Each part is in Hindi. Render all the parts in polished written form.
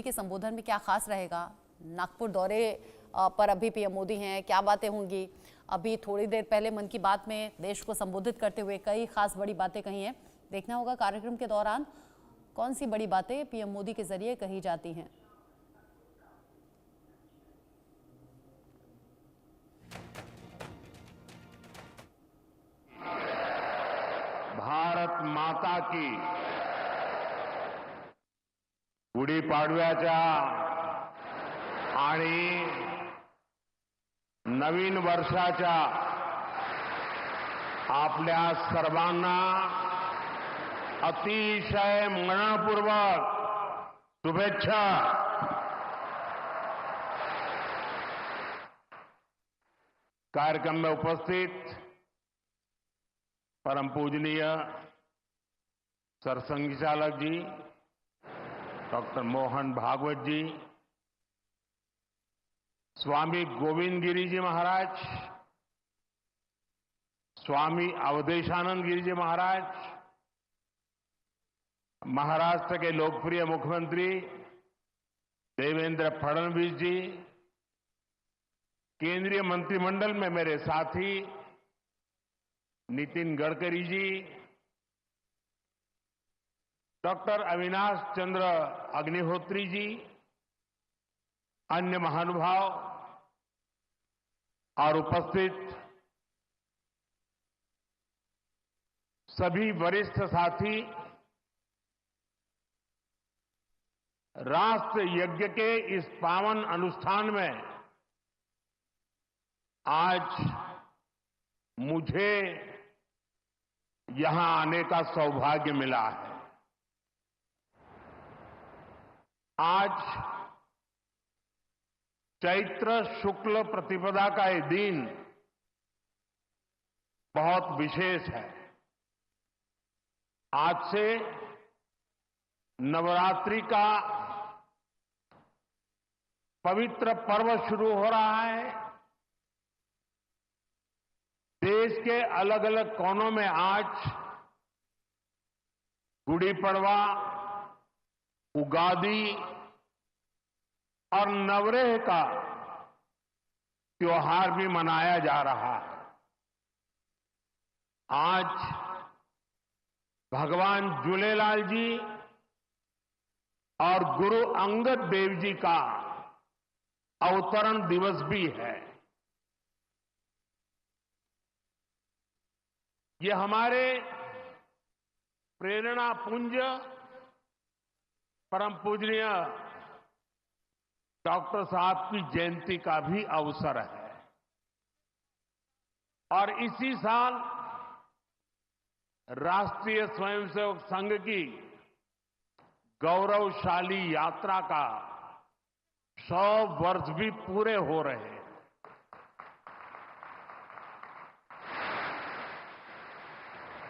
के संबोधन में क्या खास रहेगा? नागपुर दौरे पर अभी पीएम मोदी हैं, क्या बातें होंगी? अभी थोड़ी देर पहले मन की बात में देश को संबोधित करते हुए कई खास बड़ी बातें कही हैं। देखना होगा कार्यक्रम के दौरान कौन सी बड़ी बातें पीएम मोदी के जरिए कही जाती हैं। भारत माता की गुढीपाडव्याच्या आणि नवीन वर्षाच्या आपल्या सर्वांना अतिशय मनपूर्वक शुभेच्छा। कार्यक्रम में उपस्थित परम पूजनीय सरसंघ चालक जी डॉक्टर मोहन भागवत जी, स्वामी गोविंद गिरी जी महाराज, स्वामी अवधेशानंद गिरी जी महाराज, महाराष्ट्र के लोकप्रिय मुख्यमंत्री देवेंद्र फडणवीस जी, केंद्रीय मंत्रिमंडल में मेरे साथी नितिन गडकरी जी, डॉक्टर अविनाश चंद्र अग्निहोत्री जी, अन्य महानुभाव और उपस्थित सभी वरिष्ठ साथी, राष्ट्र यज्ञ के इस पावन अनुष्ठान में आज मुझे यहां आने का सौभाग्य मिला है। आज चैत्र शुक्ल प्रतिपदा का ये दिन बहुत विशेष है। आज से नवरात्रि का पवित्र पर्व शुरू हो रहा है। देश के अलग अलग कोनों में आज गुड़ी पड़वा, उगादी और नवरेह का त्योहार भी मनाया जा रहा है। आज भगवान झूलेलाल जी और गुरु अंगद देव जी का अवतरण दिवस भी है। ये हमारे प्रेरणा पुंज परम पूजनीय डॉक्टर साहब की जयंती का भी अवसर है और इसी साल राष्ट्रीय स्वयंसेवक संघ की गौरवशाली यात्रा का 100 वर्ष भी पूरे हो रहे हैं।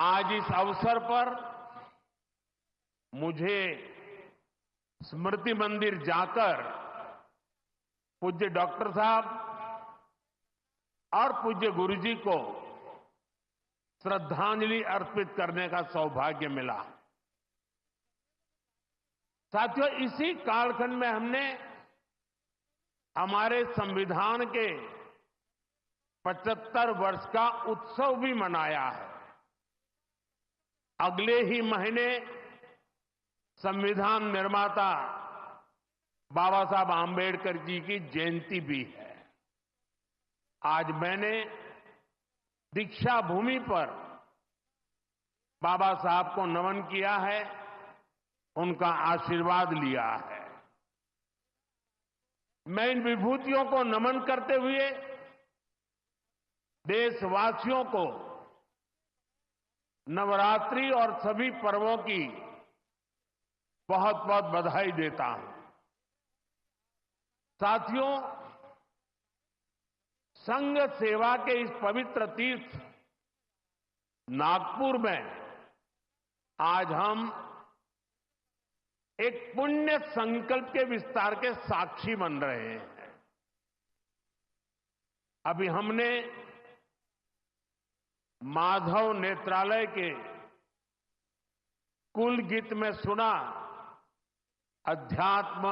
आज इस अवसर पर मुझे स्मृति मंदिर जाकर पूज्य डॉक्टर साहब और पूज्य गुरुजी को श्रद्धांजलि अर्पित करने का सौभाग्य मिला। साथियों, इसी कालखंड में हमने हमारे संविधान के 75 वर्ष का उत्सव भी मनाया है। अगले ही महीने संविधान निर्माता बाबा साहब आंबेडकर जी की जयंती भी है। आज मैंने दीक्षा भूमि पर बाबा साहब को नमन किया है, उनका आशीर्वाद लिया है। मैं इन विभूतियों को नमन करते हुए देशवासियों को नवरात्रि और सभी पर्वों की बहुत बहुत बधाई देता हूं। साथियों, संघ सेवा के इस पवित्र तीर्थ नागपुर में आज हम एक पुण्य संकल्प के विस्तार के साक्षी बन रहे हैं। अभी हमने माधव नेत्रालय के कुल गीत में सुना अध्यात्म,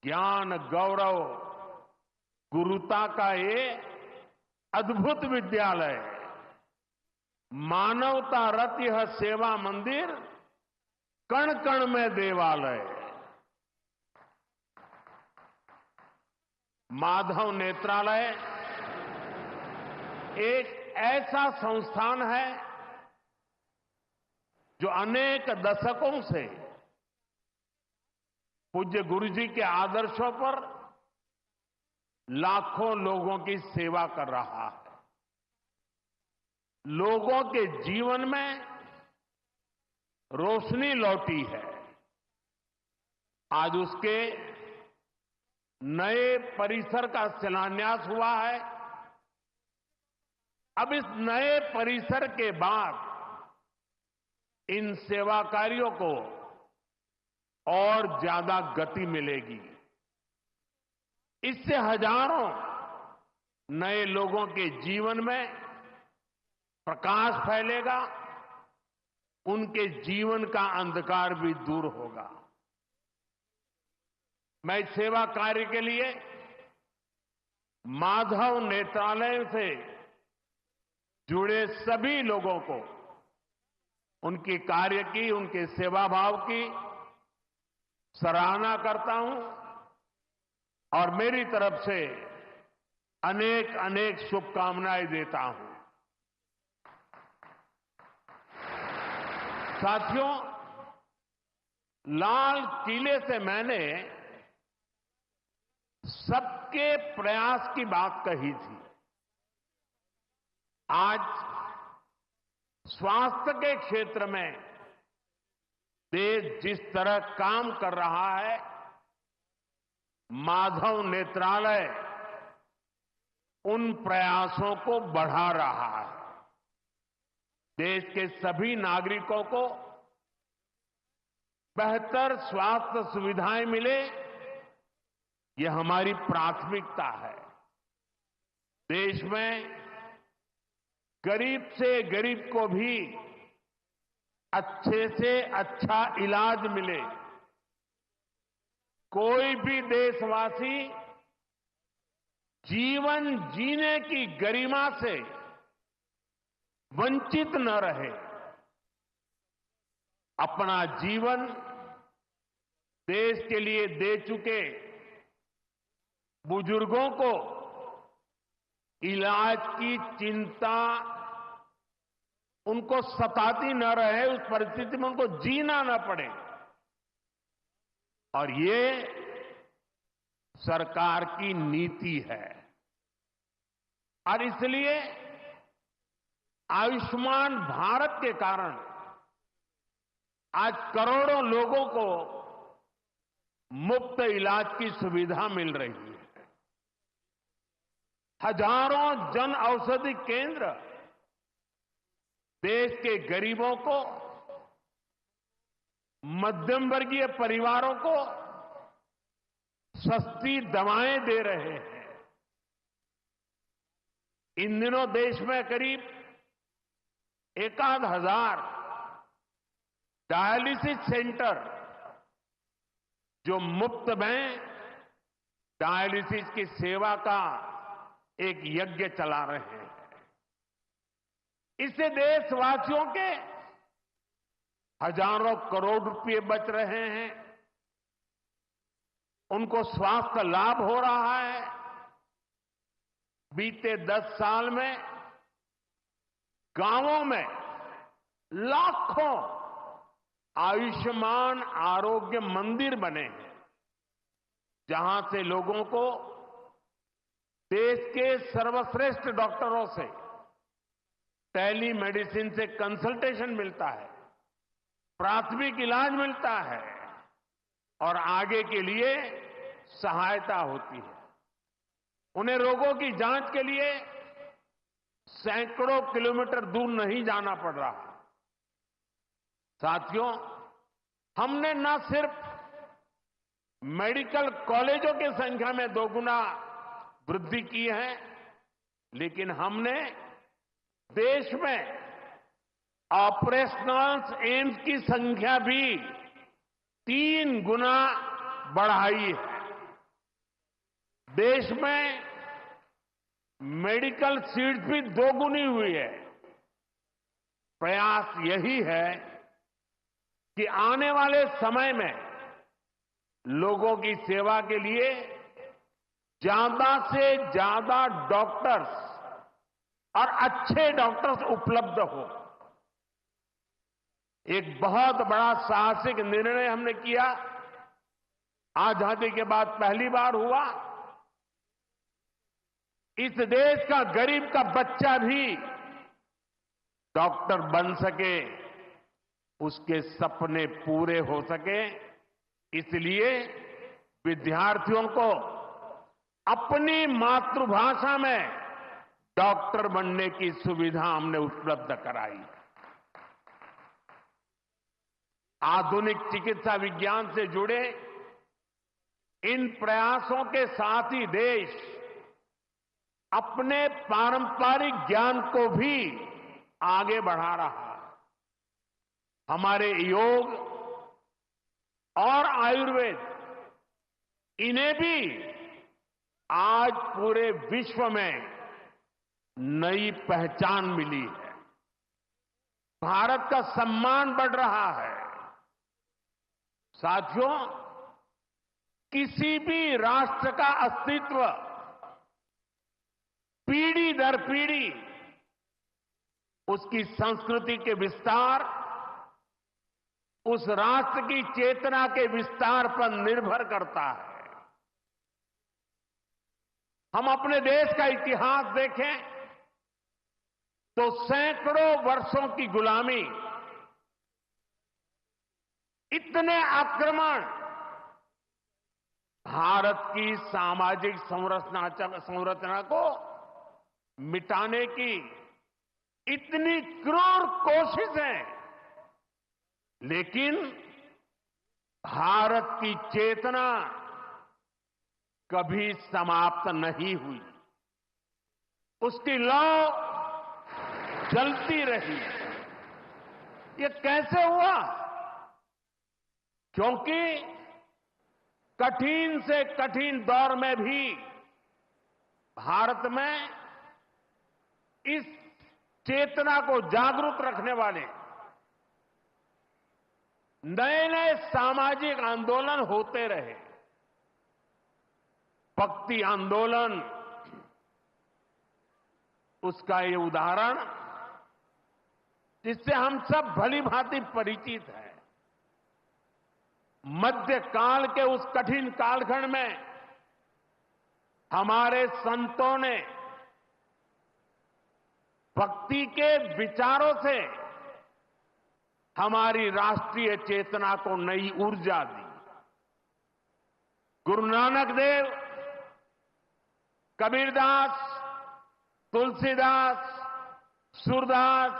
ज्ञान, गौरव, गुरुता का ये अद्भुत विद्यालय, मानवता रत यह सेवा मंदिर, कण कण में देवालय। माधव नेत्रालय एक ऐसा संस्थान है जो अनेक दशकों से पूज्य गुरु जी के आदर्शों पर लाखों लोगों की सेवा कर रहा है। लोगों के जीवन में रोशनी लौटी है। आज उसके नए परिसर का शिलान्यास हुआ है। अब इस नए परिसर के बाद इन सेवा कार्यों को और ज्यादा गति मिलेगी। इससे हजारों नए लोगों के जीवन में प्रकाश फैलेगा, उनके जीवन का अंधकार भी दूर होगा। मैं इस सेवा कार्य के लिए माधव नेत्रालय से जुड़े सभी लोगों को उनकी कार्य की, उनके सेवा भाव की सराहना करता हूं और मेरी तरफ से अनेक अनेक शुभकामनाएं देता हूं। साथियों, लाल किले से मैंने सबके प्रयास की बात कही थी। आज स्वास्थ्य के क्षेत्र में देश जिस तरह काम कर रहा है, माधव नेत्रालय उन प्रयासों को बढ़ा रहा है। देश के सभी नागरिकों को बेहतर स्वास्थ्य सुविधाएं मिले, यह हमारी प्राथमिकता है। देश में गरीब से गरीब को भी अच्छे से अच्छा इलाज मिले, कोई भी देशवासी जीवन जीने की गरिमा से वंचित न रहे। अपना जीवन देश के लिए दे चुके बुजुर्गों को इलाज की चिंता उनको सताती न रहे, उस परिस्थिति में उनको जीना न पड़े। और ये सरकार की नीति है। और इसलिए आयुष्मान भारत के कारण आज करोड़ों लोगों को मुफ्त इलाज की सुविधा मिल रही है। हजारों जन औषधि केंद्र देश के गरीबों को, मध्यम वर्गीय परिवारों को सस्ती दवाएं दे रहे हैं। इन दिनों देश में करीब 1,000 डायलिसिस सेंटर जो मुफ्त में डायलिसिस की सेवा का एक यज्ञ चला रहे हैं। इससे देशवासियों के हजारों करोड़ रुपए बच रहे हैं, उनको स्वास्थ्य लाभ हो रहा है। बीते 10 साल में गांवों में लाखों आयुष्मान आरोग्य मंदिर बने हैं, जहां से लोगों को देश के सर्वश्रेष्ठ डॉक्टरों से टेली मेडिसिन से कंसल्टेशन मिलता है, प्राथमिक इलाज मिलता है और आगे के लिए सहायता होती है। उन्हें रोगों की जांच के लिए सैकड़ों किलोमीटर दूर नहीं जाना पड़ रहा। साथियों, हमने न सिर्फ मेडिकल कॉलेजों की संख्या में 2 गुना वृद्धि की है, लेकिन हमने देश में ऑपरेशनल एम्स की संख्या भी 3 गुना बढ़ाई है। देश में मेडिकल सीट्स भी 2 गुनी हुई है। प्रयास यही है कि आने वाले समय में लोगों की सेवा के लिए ज्यादा से ज्यादा डॉक्टर्स और अच्छे डॉक्टर्स उपलब्ध हो। एक बहुत बड़ा साहसिक निर्णय हमने किया। आजादी के बाद पहली बार हुआ, इस देश का गरीब का बच्चा भी डॉक्टर बन सके, उसके सपने पूरे हो सके। इसलिए विद्यार्थियों को अपनी मातृभाषा में डॉक्टर बनने की सुविधा हमने उपलब्ध कराई। आधुनिक चिकित्सा विज्ञान से जुड़े इन प्रयासों के साथ ही देश अपने पारंपरिक ज्ञान को भी आगे बढ़ा रहा है। हमारे योग और आयुर्वेद, इन्हें भी आज पूरे विश्व में नई पहचान मिली है। भारत का सम्मान बढ़ रहा है। साथियों, किसी भी राष्ट्र का अस्तित्व पीढ़ी दर पीढ़ी उसकी संस्कृति के विस्तार, उस राष्ट्र की चेतना के विस्तार पर निर्भर करता है। हम अपने देश का इतिहास देखें तो सैकड़ों वर्षों की गुलामी, इतने आक्रमण, भारत की सामाजिक संरचना को मिटाने की इतनी क्रूर कोशिशें, लेकिन भारत की चेतना कभी समाप्त नहीं हुई। उसकी लौ जलती रही। ये कैसे हुआ? क्योंकि कठिन से कठिन दौर में भी भारत में इस चेतना को जागरूक रखने वाले नए नए सामाजिक आंदोलन होते रहे। भक्ति आंदोलन उसका ये उदाहरण, जिससे हम सब भली भांति परिचित हैं। मध्यकाल के उस कठिन कालखंड में हमारे संतों ने भक्ति के विचारों से हमारी राष्ट्रीय चेतना को नई ऊर्जा दी। गुरु नानक देव, कबीरदास, तुलसीदास, सूरदास,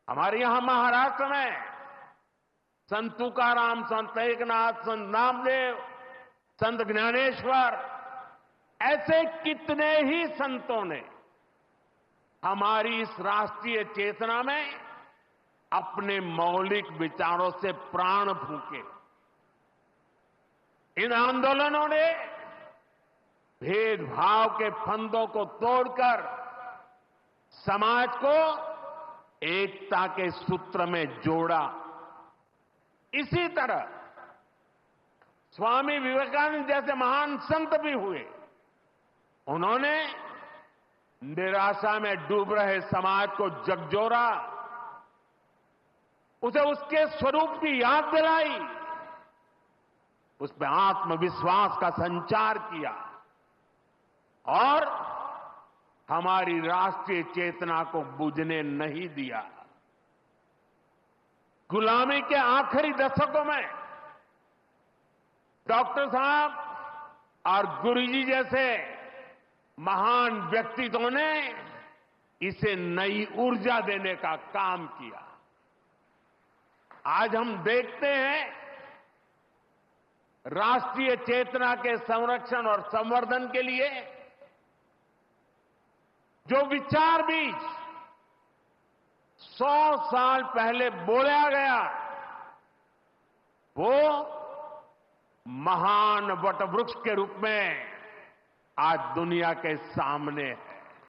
हमारे यहां महाराष्ट्र में संत तुकाराम, संत एकनाथ, संत नामदेव, संत ज्ञानेश्वर, ऐसे कितने ही संतों ने हमारी इस राष्ट्रीय चेतना में अपने मौलिक विचारों से प्राण फूंके। इन आंदोलनों ने भेदभाव के फंदों को तोड़कर समाज को एकता के सूत्र में जोड़ा। इसी तरह स्वामी विवेकानंद जैसे महान संत भी हुए। उन्होंने निराशा में डूब रहे समाज को झकझोरा, उसे उसके स्वरूप की याद दिलाई, उसमें आत्मविश्वास का संचार किया और हमारी राष्ट्रीय चेतना को बुझने नहीं दिया। गुलामी के आखिरी दशकों में डॉक्टर साहब और गुरुजी जैसे महान व्यक्तित्वों ने इसे नई ऊर्जा देने का काम किया। आज हम देखते हैं राष्ट्रीय चेतना के संरक्षण और संवर्धन के लिए जो विचार बीज 100 साल पहले बोया गया, वो महान वटवृक्ष के रूप में आज दुनिया के सामने है।